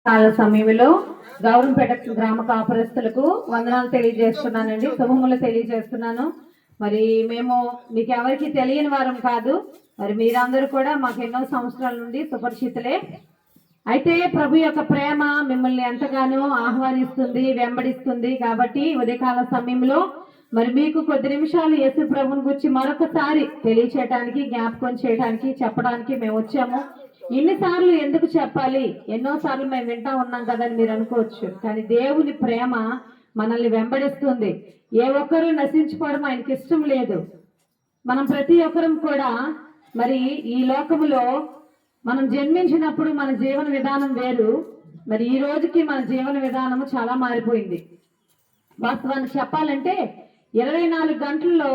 కాల సమయంలో గౌరంపేట గ్రామ కాపురస్తులకు వందనాలు తెలియజేస్తున్నానండి, శుభములు తెలియజేస్తున్నాను. మరి మేము మీకు ఎవరికి తెలియని వారం కాదు, మరి మీరందరూ కూడా మాకు ఎన్నో సంవత్సరాల నుండి సుపరిచితులే. అయితే ప్రభు యొక్క ప్రేమ మిమ్మల్ని ఎంతగానో ఆహ్వానిస్తుంది, వెంబడిస్తుంది. కాబట్టి ఉదయకాల సమయంలో మరి మీకు కొద్ది నిమిషాలు యేసు ప్రభుని గురించి మరొకసారి తెలియచేయడానికి, జ్ఞాపకం చేయడానికి, చెప్పడానికి మేము వచ్చాము. ఇన్నిసార్లు ఎందుకు చెప్పాలి, ఎన్నోసార్లు మేము వింటా ఉన్నాం కదని మీరు అనుకోవచ్చు. కానీ దేవుని ప్రేమ మనల్ని వెంబడిస్తుంది. ఏ ఒక్కరూ నశించుకోవడం ఆయనకి ఇష్టం లేదు. మనం ప్రతి ఒక్కరం కూడా మరి ఈ లోకములో మనం జన్మించినప్పుడు మన జీవన విధానం వేరు. మరి ఈ రోజుకి మన జీవన విధానము చాలా మారిపోయింది. వాస్తవానికి చెప్పాలంటే 24 గంటల్లో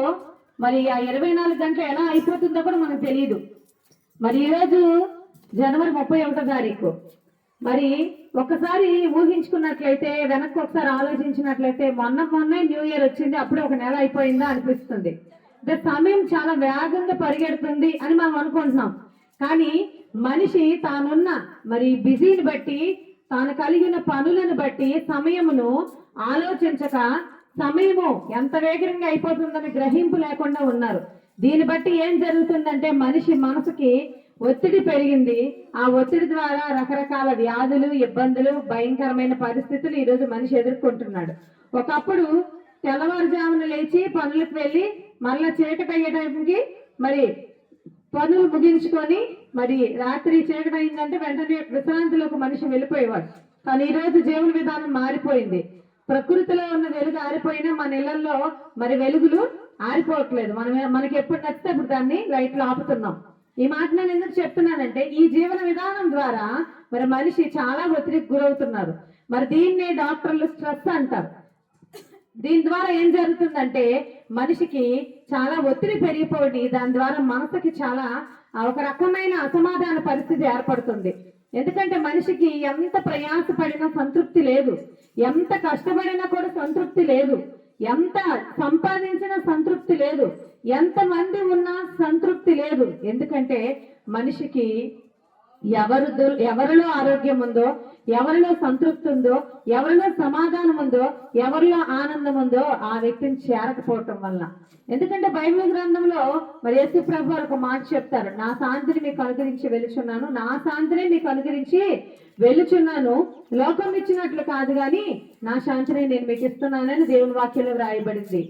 మరి ఆ 24 గంటలు ఎలా అయిపోతుందో కూడా మనకు తెలియదు. మరి ఈరోజు జనవరి 31వ తారీఖు. మరి ఒకసారి ఊహించుకున్నట్లయితే, వెనక్కి ఒకసారి ఆలోచించినట్లయితే, మొన్నే న్యూ ఇయర్ వచ్చింది, అప్పుడే ఒక నెల అయిపోయిందా అనిపిస్తుంది. సమయం చాలా వేగంగా పరిగెడుతుంది అని మనం అనుకుంటున్నాం. కానీ మనిషి తానున్న మరి బిజీని బట్టి, తాను కలిగిన పనులను బట్టి సమయమును ఆలోచించక సమయము ఎంత వేగంగా అయిపోతుందని గ్రహింపు లేకుండా ఉన్నారు. దీన్ని బట్టి ఏం జరుగుతుందంటే మనిషి మనసుకి ఒత్తిడి పెరిగింది. ఆ ఒత్తిడి ద్వారా రకరకాల వ్యాధులు, ఇబ్బందులు, భయంకరమైన పరిస్థితులు ఈరోజు మనిషి ఎదుర్కొంటున్నాడు. ఒకప్పుడు తెల్లవారుజామున లేచి పనులకు వెళ్ళి మళ్ళా చీకటి అయ్యే టైంకి మరి పనులు ముగించుకొని మరి రాత్రి చీకటి అయిందంటే వెంటనే విశ్రాంతిలోకి మనిషి వెళ్ళిపోయేవాడు. కానీ ఈరోజు జీవన విధానం మారిపోయింది. ప్రకృతిలో ఉన్న వెలుగు ఆరిపోయినా మన ఇళ్లలో మరి వెలుగులు ఆరిపోవట్లేదు. మనకి ఎప్పుడు నచ్చితే అప్పుడు దాన్ని లైట్లు ఆపుతున్నాం. ఈ మాట నేను ఎందుకు చెప్తున్నానంటే, ఈ జీవన విధానం ద్వారా మరి మనిషి చాలా ఒత్తిడికి గురవుతున్నారు. మరి దీన్నే డాక్టర్లు స్ట్రెస్ అంటారు. దీని ద్వారా ఏం జరుగుతుందంటే మనిషికి చాలా ఒత్తిడి పెరిగిపోయి దాని ద్వారా మనసుకి చాలా ఒక రకమైన అసమాధాన పరిస్థితి ఏర్పడుతుంది. ఎందుకంటే మనిషికి ఎంత ప్రయాసపడినా సంతృప్తి లేదు, ఎంత కష్టపడినా కూడా సంతృప్తి లేదు, ఎంత సంపాదించినా సంతృప్తి లేదు, ఎంతమంది ఉన్నా సంతృప్తి లేదు. ఎందుకంటే మనిషికి ఎవరిలో ఆరోగ్యం ఉందో, ఎవరిలో సంతృప్తి ఉందో, ఎవరిలో సమాధానం ఉందో, ఎవరిలో ఆనందం ఉందో ఆ వ్యక్తిని చేరకపోవటం వల్ల. ఎందుకంటే బైబిల్ గ్రంథంలో మరి యేసు ప్రభు ఒక మాట చెప్తారు, నా శాంతిని మీకు అనుగ్రహించి వెలుచున్నాను, నా శాంతిని మీకు అనుగ్రహించి వెలుచున్నాను, లోకం ఇచ్చినట్లు కాదు కానీ నా శాంతిని నేను మీకు ఇస్తున్నానని దేవుని వాక్యంలో వ్రాయబడింది.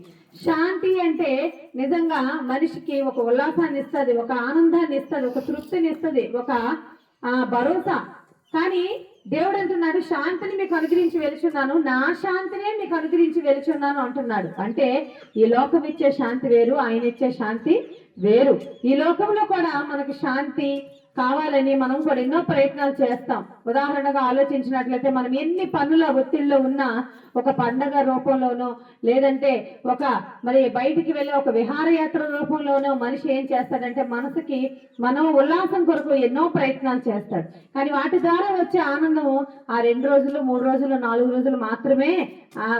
శాంతి అంటే నిజంగా మనిషికి ఒక ఉల్లాసాన్ని ఇస్తుంది, ఒక ఆనందాన్ని ఇస్తుంది, ఒక తృప్తిని ఇస్తుంది, ఒక భరోసా. కానీ దేవుడు అంటున్నాడు, శాంతిని మీకు అనుగ్రహించి వెలుచున్నాను, నా శాంతినే మీకు అనుగ్రహించి వెలుచున్నాను అంటున్నాడు. అంటే ఈ లోకం ఇచ్చే శాంతి వేరు, ఆయన ఇచ్చే శాంతి వేరు. ఈ లోకంలో కూడా మనకు శాంతి కావాలని మనం కూడా ఎన్నో ప్రయత్నాలు చేస్తాం. ఉదాహరణగా ఆలోచించినట్లయితే మనం ఎన్ని పనుల ఒత్తిడిలో ఉన్నా ఒక పండగ రూపంలోనో లేదంటే ఒక మరి బయటికి వెళ్ళే ఒక విహారయాత్ర రూపంలోనో మనిషి ఏం చేస్తాడంటే మనసుకి మనం ఉల్లాసం కొరకు ఎన్నో ప్రయత్నాలు చేస్తాడు. కానీ వాటి ద్వారా వచ్చే ఆనందము ఆ 2 రోజులు, 3 రోజులు, 4 రోజులు మాత్రమే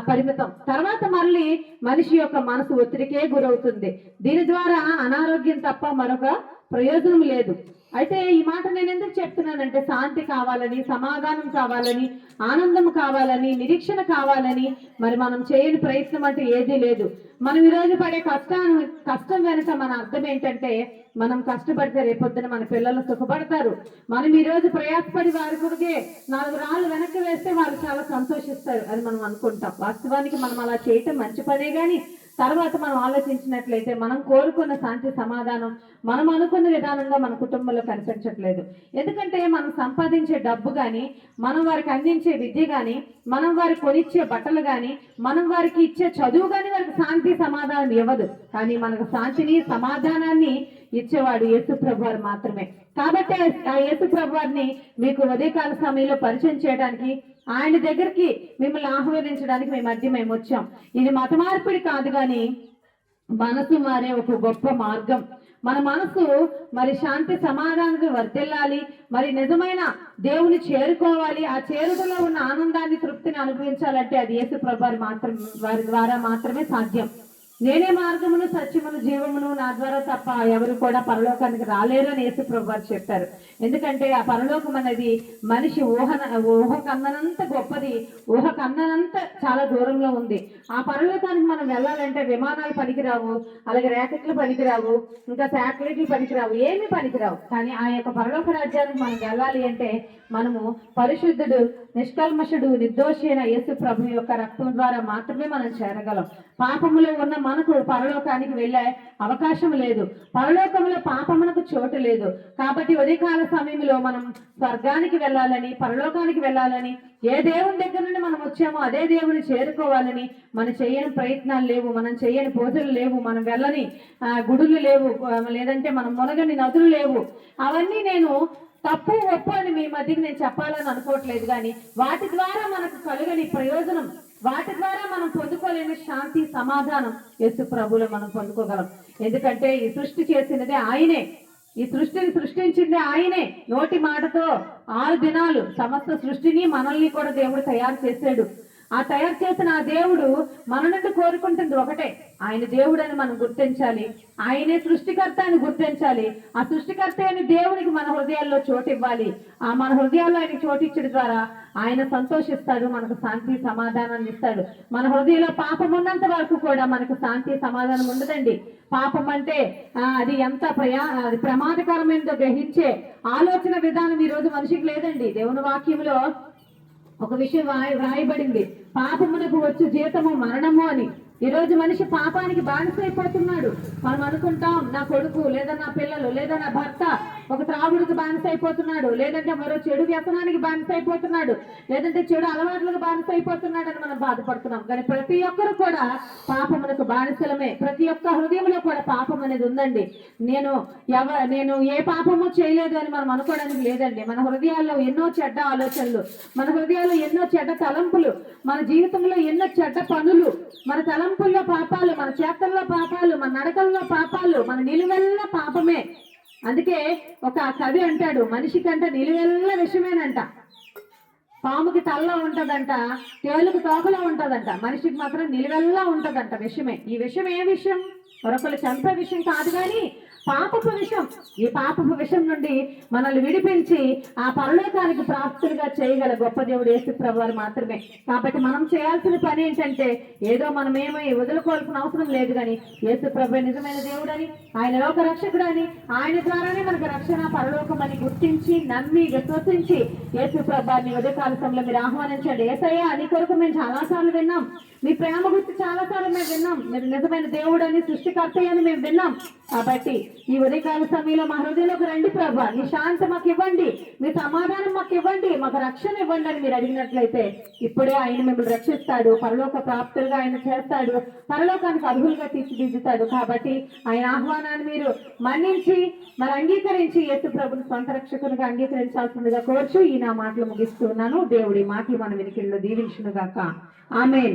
పరిమితం. తర్వాత మళ్ళీ మనిషి యొక్క మనసు ఒత్తిడికే గురవుతుంది. దీని ద్వారా అనారోగ్యం తప్ప మరొక ప్రయోజనం లేదు. అయితే ఈ మాట నేను ఎందుకు చెప్తున్నానంటే, శాంతి కావాలని, సమాధానం కావాలని, ఆనందం కావాలని, నిరీక్షణ కావాలని మరి మనం చేయని ప్రయత్నం అంటే ఏదీ లేదు. మనం ఈరోజు పడే కష్టం వెనుక మన అర్థం ఏంటంటే, మనం కష్టపడితే రేపొద్దున మన పిల్లలు సుఖపడతారు. మనం ఈరోజు ప్రయాసపడి వారి కొరికే 4 రాళ్ళు వెనక్కి వేస్తే వాళ్ళు చాలా సంతోషిస్తారు అని మనం అనుకుంటాం. వాస్తవానికి మనం అలా చేయటం మంచి పనే. కానీ తర్వాత మనం ఆలోచించినట్లయితే మనం కోరుకున్న శాంతి, సమాధానం మనం అనుకున్న విధానంగా మన కుటుంబంలో కనిపించట్లేదు. ఎందుకంటే మనం సంపాదించే డబ్బు కానీ, మనం వారికి అందించే విద్య కానీ, మనం వారికి కొనిచ్చే బట్టలు కానీ, మనం వారికి ఇచ్చే చదువు కానీ వారికి శాంతి, సమాధానం ఇవ్వదు. కానీ మనకు శాంతిని, సమాధానాన్ని ఇచ్చేవాడు యేసు ప్రభు వారు మాత్రమే. కాబట్టి ఆ యేసు ప్రభు వారిని మీకు ఉదయకాల సమయంలో పరిచయం చేయడానికి, ఆయన దగ్గరికి మిమ్మల్ని ఆహ్వానించడానికి మేము వచ్చాం. ఇది మత మార్పిడి కాదు, కానీ మనసు మారే ఒక గొప్ప మార్గం. మన మనసు మరి శాంతి, సమాధానాన్ని వర్ధిల్లాలి, మరి నిజమైన దేవుని చేరుకోవాలి. ఆ చేరుటలో ఉన్న ఆనందాన్ని, తృప్తిని అనుభవించాలంటే అది యేసు ప్రభు వారి ద్వారా మాత్రమే సాధ్యం. నేనే మార్గమును సత్యమును జీవమును, నా ద్వారా తప్ప ఎవరు కూడా పరలోకానికి రాలేరు అని యేసు ప్రభు వారు చెప్పారు. ఎందుకంటే ఆ పరలోకం అనేది మనిషి ఊహ కన్ననంత గొప్పది, ఊహ కన్ననంత చాలా దూరంలో ఉంది. ఆ పరలోకానికి మనం వెళ్ళాలంటే విమానాలు పనికిరావు, అలాగే ర్యాకెట్లు పనికిరావు, ఇంకా శాటిలైట్లు పనికిరావు, ఏమీ పనికిరావు. కానీ ఆ యొక్క పరలోక రాజ్యానికి మనం వెళ్ళాలి అంటే మనము పరిశుద్ధుడు, నిష్కల్మషుడు, నిర్దోషి అయిన యేసు ప్రభు యొక్క రక్తం ద్వారా మాత్రమే మనం చేరగలం. పాపములో ఉన్న మనకు పరలోకానికి వెళ్ళే అవకాశం లేదు. పరలోకంలో పాపమునకు చోటు లేదు. కాబట్టి ఉదయకాల సమయంలో మనం స్వర్గానికి వెళ్ళాలని, పరలోకానికి వెళ్ళాలని, ఏ దేవుని దగ్గర నుండి మనం వచ్చామో అదే దేవుని చేరుకోవాలని మనం చేయని ప్రయత్నాలు లేవు, మనం చేయని పూజలు లేవు, మనం వెళ్ళని గుడులు లేవు, లేదంటే మనం మునగని నదులు లేవు. అవన్నీ నేను తప్పు ఒప్పు అని మీ మధ్యకి నేను చెప్పాలని అనుకోవట్లేదు. కానీ వాటి ద్వారా మనకు కలుగని ప్రయోజనం, వాటి ద్వారా మనం పొందుకోలేని శాంతి, సమాధానం యేసు ప్రభువులో మనం పొందుకోగలం. ఎందుకంటే ఈ సృష్టి చేసినదే ఆయనే, ఈ సృష్టిని సృష్టించింది ఆయనే. నోటి మాటతో 6 దినాలు సమస్త సృష్టిని, మనల్ని కూడా దేవుడు తయారు చేశాడు. ఆ తయారు చేసిన ఆ దేవుడు మన నుండి కోరుకుంటుంది ఒకటే, ఆయన దేవుడు అని మనం గుర్తించాలి, ఆయనే సృష్టికర్త అని గుర్తించాలి. ఆ సృష్టికర్త అని దేవునికి మన హృదయాల్లో చోటు ఇవ్వాలి. ఆ మన హృదయాల్లో ఆయన చోటు ఇచ్చడం ద్వారా ఆయన సంతోషిస్తాడు, మనకు శాంతి సమాధానాన్ని ఇస్తాడు. మన హృదయంలో పాపం ఉన్నంత వరకు కూడా మనకు శాంతి సమాధానం ఉండదండి. పాపం అంటే అది ఎంత ప్రమాదకరమైనదో గ్రహించే ఆలోచన విధానం ఈ రోజు మనిషికి లేదండి. దేవుని వాక్యంలో ఒక విషయం వ్రాయబడింది, పాపమునకు వచ్చు జీతము మరణము అని. ఈ రోజు మనిషి పాపానికి బానిసైపోతున్నాడు. మనం అనుకుంటాం నా కొడుకు లేదా నా పిల్లలు లేదా నా భర్త ఒక త్రాగుడికి బానిసైపోతున్నాడు, లేదంటే మరో చెడు వ్యసనానికి బానిసైపోతున్నాడు, లేదంటే చెడు అలవాట్లకు బానిసైపోతున్నాడు అని మనం బాధపడుతున్నాం. కానీ ప్రతి ఒక్కరు కూడా పాపమునకు బానిసలమే. ప్రతి ఒక్క హృదయంలో కూడా పాపం అనేది ఉందండి. నేను ఏ పాపము చేయలేదు అని మనం అనుకోవడానికి లేదండి. మన హృదయాల్లో ఎన్నో చెడ్డ ఆలోచనలు, మన హృదయాల్లో ఎన్నో చెడ్డ తలంపులు, మన జీవితంలో ఎన్నో చెడ్డ పనులు, మన తలంపుల్లో పాపాలు, మన చేతల్లో పాపాలు, మన నడకల్లో పాపాలు, మన నిలువెల్ల పాపమే. అందుకే ఒక కవి అంటాడు, మనిషి కంటే నిలువెల్ల విషమేనంట. పాముకి తలలో ఉంటదంట, తేలుకు తోకలో ఉంటదంట, మనిషికి మాత్రం నిలువెల్లా ఉంటదంట విషమే. ఈ విషయం ఏ విషయం? మరొకరు చంపే విషయం కాదు, కానీ పాపపు విషయం. ఈ పాపపు విషయం నుండి మనల్ని విడిపించి ఆ పరలోకానికి ప్రాప్తులుగా చేయగల గొప్ప దేవుడు యేసు ప్రభువారు మాత్రమే. కాబట్టి మనం చేయాల్సిన పని ఏంటంటే ఏదో మనమేమీ వదులుకోవాల్సిన అవసరం లేదు, కానీ యేసు ప్రభువే నిజమైన దేవుడని, ఆయన లోక రక్షకుడు అని, ఆయన ద్వారానే మనకు రక్షణ పరలోకం అని గుర్తించి నమ్మి విశ్వసించి యేసు ప్రభువారిని ఉదయకాల సమయంలో మీరు ఆహ్వానించండి. యేసయ్యా నీ కొరకు మేము చాలాసార్లు విన్నాం, మీ ప్రేమ గురించి చాలాసార్లు మేము విన్నాం, మీరు నిజమైన దేవుడు అని, సృష్టికర్త అని మేము విన్నాం. కాబట్టి ఈ ఉదయకాల సమయంలో మా హృదయంలోకి రండి ప్రభా, నీ శాంతి మాకు ఇవ్వండి, మీ సమాధానం మాకు ఇవ్వండి, మాకు రక్షణ ఇవ్వండి అని మీరు అడిగినట్లయితే ఇప్పుడే ఆయన మిమ్మల్ని రక్షిస్తాడు, పరలోక ప్రాప్తులుగా ఆయన చేస్తాడు, పరలోకానికి అర్హులుగా తీర్చిదిద్దుతాడు. కాబట్టి ఆయన ఆహ్వానాన్ని మీరు మన్నించి మరి అంగీకరించి యేసు ప్రభుని సొంత రక్షకునిగా అంగీకరించాల్సిందిగా కోరుచు ఈ నా మాటలు ముగిస్తున్నాను. దేవుడి మాటలు మన వినికిడిలో దీవించును గాక. ఆమేన్.